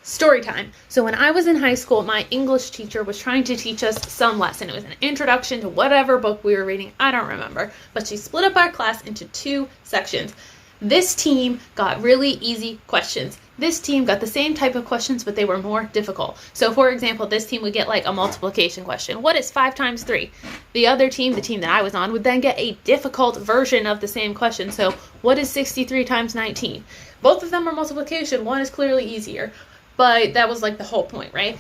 Story time. So when I was in high school, my English teacher was trying to teach us some lesson. It was an introduction to whatever book we were reading. I don't remember. But she split up our class into 2 sections. This team got really easy questions. This team got the same type of questions, but they were more difficult. So for example, this team would get like a multiplication question. What is 5 times 3? The other team, the team that I was on, would then get a difficult version of the same question. So what is 63 times 19? Both of them are multiplication. One is clearly easier. But that was like the whole point, right?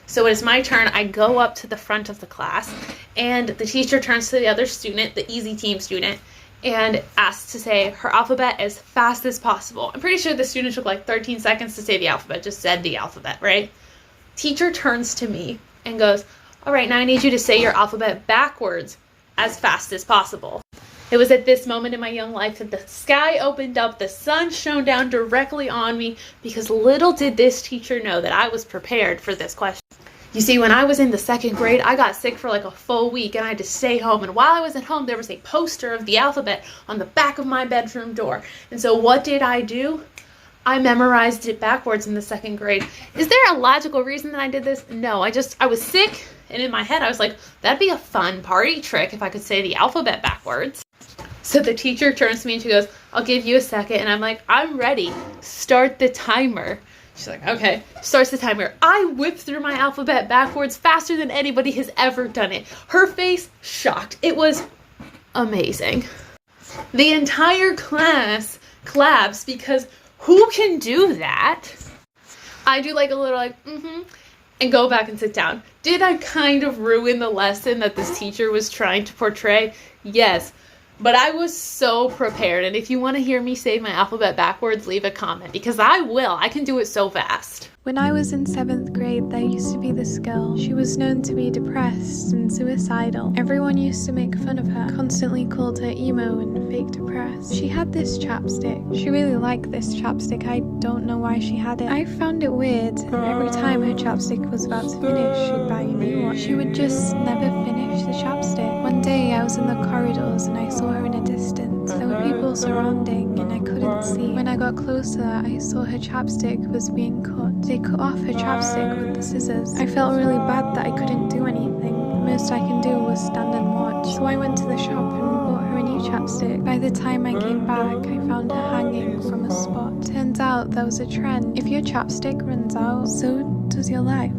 So when it's my turn, I go up to the front of the class, and the teacher turns to the other student, the easy team student, and asks to say her alphabet as fast as possible. I'm pretty sure the student took like 13 seconds to say the alphabet, just said the alphabet, right? Teacher turns to me and goes, all right, now I need you to say your alphabet backwards as fast as possible. It was at this moment in my young life that the sky opened up, the sun shone down directly on me, because little did this teacher know that I was prepared for this question. You see, when I was in the 2nd grade, I got sick for like a full week and I had to stay home. And while I was at home, there was a poster of the alphabet on the back of my bedroom door. And so what did I do? I memorized it backwards in the 2nd grade. Is there a logical reason that I did this? No, I was sick, and in my head I was like, that'd be a fun party trick if I could say the alphabet backwards. So the teacher turns to me and she goes, I'll give you a second. And I'm like, I'm ready. Start the timer. She's like, okay. Starts the timer. I whip through my alphabet backwards faster than anybody has ever done it. Her face shocked. It was amazing. The entire class claps because who can do that? I do like a little and go back and sit down. Did I kind of ruin the lesson that this teacher was trying to portray? Yes. But I was so prepared, and if you want to hear me say my alphabet backwards, leave a comment, because I will. I can do it so fast. When I was in 7th grade, there used to be this girl. She was known to be depressed and suicidal. Everyone used to make fun of her, constantly called her emo and fake depressed. She had this chapstick. She really liked this chapstick. I don't know why she had it. I found it weird. Every time her chapstick was about to finish, she'd buy a new one. She would just never finish the chapstick. One day I was in the corridors and I saw her in a distance. There were people surrounding and I couldn't see. When I got closer, I saw her chapstick was being cut. They cut off her chapstick with the scissors. I felt really bad that I couldn't do anything. The most I can do was stand and watch. So I went to the shop and bought her a new chapstick. By the time I came back, I found her hanging from a spot. Turns out there was a trend. If your chapstick runs out, so does your life.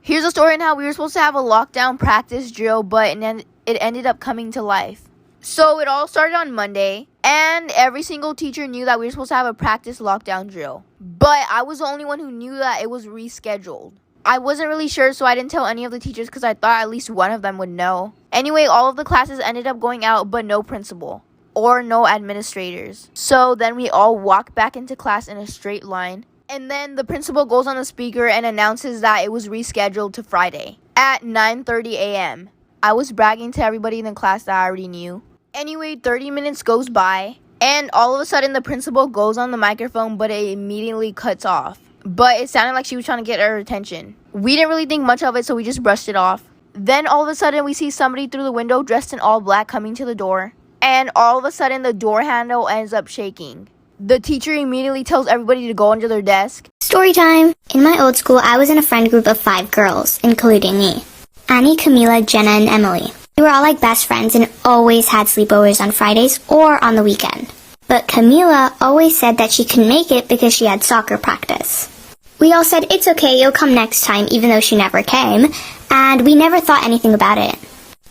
Here's a story on how we were supposed to have a lockdown practice drill, but it ended up coming to life. So it all started on Monday, and every single teacher knew that we were supposed to have a practice lockdown drill. But I was the only one who knew that it was rescheduled. I wasn't really sure, so I didn't tell any of the teachers because I thought at least one of them would know. Anyway, all of the classes ended up going out, but no principal or no administrators. So then we all walked back into class in a straight line. And then the principal goes on the speaker and announces that it was rescheduled to Friday at 9:30 a.m. I was bragging to everybody in the class that I already knew. Anyway, 30 minutes goes by, and all of a sudden the principal goes on the microphone, but it immediately cuts off. But it sounded like she was trying to get our attention. We didn't really think much of it, so we just brushed it off. Then all of a sudden we see somebody through the window dressed in all black coming to the door. And all of a sudden the door handle ends up shaking. The teacher immediately tells everybody to go under their desk. Story time! In my old school, I was in a friend group of 5 girls, including me. Annie, Camila, Jenna, and Emily. We were all like best friends and always had sleepovers on Fridays or on the weekend. But Camila always said that she couldn't make it because she had soccer practice. We all said, it's okay, you'll come next time, even though she never came, and we never thought anything about it.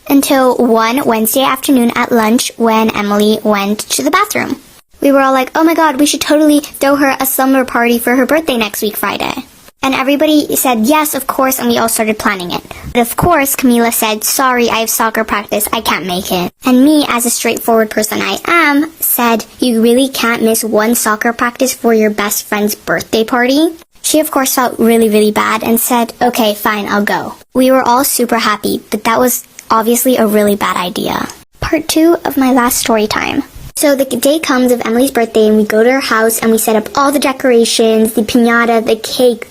Until one Wednesday afternoon at lunch when Emily went to the bathroom. We were all like, oh my god, we should totally throw her a slumber party for her birthday next week Friday. And everybody said yes, of course, and we all started planning it. But of course, Camila said, sorry, I have soccer practice, I can't make it. And me, as a straightforward person I am, said, you really can't miss one soccer practice for your best friend's birthday party? She of course felt really, really bad and said, okay, fine, I'll go. We were all super happy, but that was obviously a really bad idea. Part 2 of my last story time. So the day comes of Emily's birthday and we go to her house and we set up all the decorations, the piñata, the cake,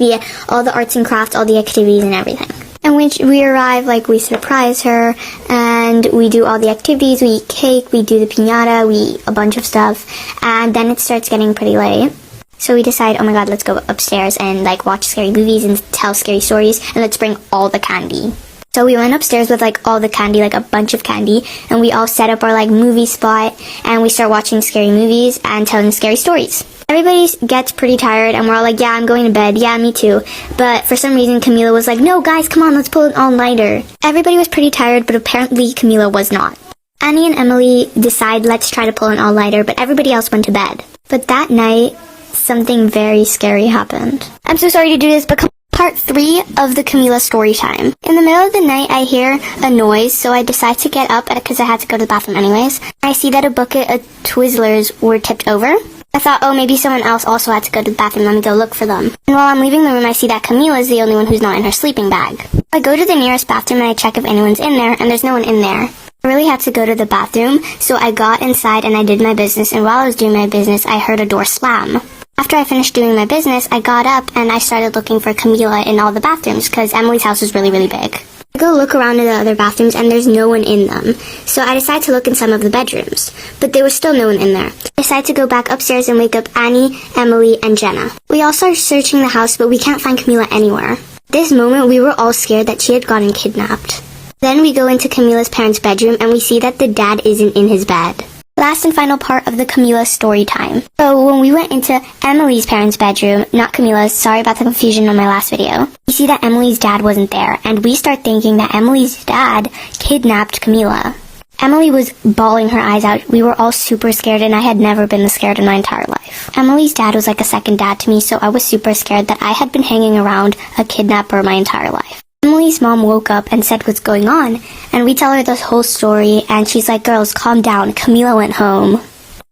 all the arts and crafts, all the activities and everything. And when we arrive, we surprise her and we do all the activities, we eat cake, we do the piñata, we eat a bunch of stuff, and then it starts getting pretty late. So we decide, oh my god, let's go upstairs and like watch scary movies and tell scary stories, and let's bring all the candy. So we went upstairs with like all the candy, like a bunch of candy, and we all set up our like movie spot, and we start watching scary movies and telling scary stories. Everybody gets pretty tired, and we're all like, yeah, I'm going to bed. Yeah, me too. But for some reason, Camila was like, no, guys, come on, let's pull an all-nighter. Everybody was pretty tired, but apparently Camila was not. Annie and Emily decide, let's try to pull an all-nighter, but everybody else went to bed. But that night, something very scary happened. I'm so sorry to do this, but part 3 of the Camila story time. In the middle of the night, I hear a noise, so I decide to get up because I had to go to the bathroom anyways. I see that a bucket of Twizzlers were tipped over. I thought, oh, maybe someone else also had to go to the bathroom. Let me go look for them. And while I'm leaving the room, I see that Camila is the only one who's not in her sleeping bag. I go to the nearest bathroom and I check if anyone's in there, and there's no one in there. I really had to go to the bathroom, so I got inside and I did my business, and while I was doing my business, I heard a door slam. After I finished doing my business, I got up and I started looking for Camila in all the bathrooms, because Emily's house is really, really big. I go look around in the other bathrooms and there's no one in them, so I decide to look in some of the bedrooms, but there was still no one in there. I decide to go back upstairs and wake up Annie, Emily, and Jenna. We all start searching the house, but we can't find Camila anywhere. At this moment, we were all scared that she had gotten kidnapped. Then we go into Camila's parents' bedroom and we see that the dad isn't in his bed. Last and final part of the Camila story time. So when we went into Emily's parents' bedroom, not Camila's, sorry about the confusion on my last video, we see that Emily's dad wasn't there, and we start thinking that Emily's dad kidnapped Camila. Emily was bawling her eyes out. We were all super scared, and I had never been this scared in my entire life. Emily's dad was like a second dad to me, so I was super scared that I had been hanging around a kidnapper my entire life. Emily's mom woke up and said, what's going on? And we tell her this whole story, and she's like, girls, calm down. Camila went home.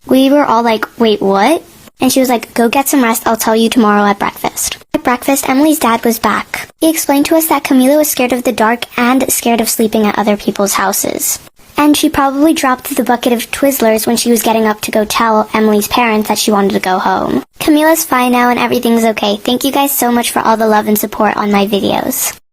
We were all like, wait, what? And she was like, go get some rest. I'll tell you tomorrow at breakfast. At breakfast, Emily's dad was back. He explained to us that Camila was scared of the dark and scared of sleeping at other people's houses. And she probably dropped the bucket of Twizzlers when she was getting up to go tell Emily's parents that she wanted to go home. Camila's fine now and everything's okay. Thank you guys so much for all the love and support on my videos.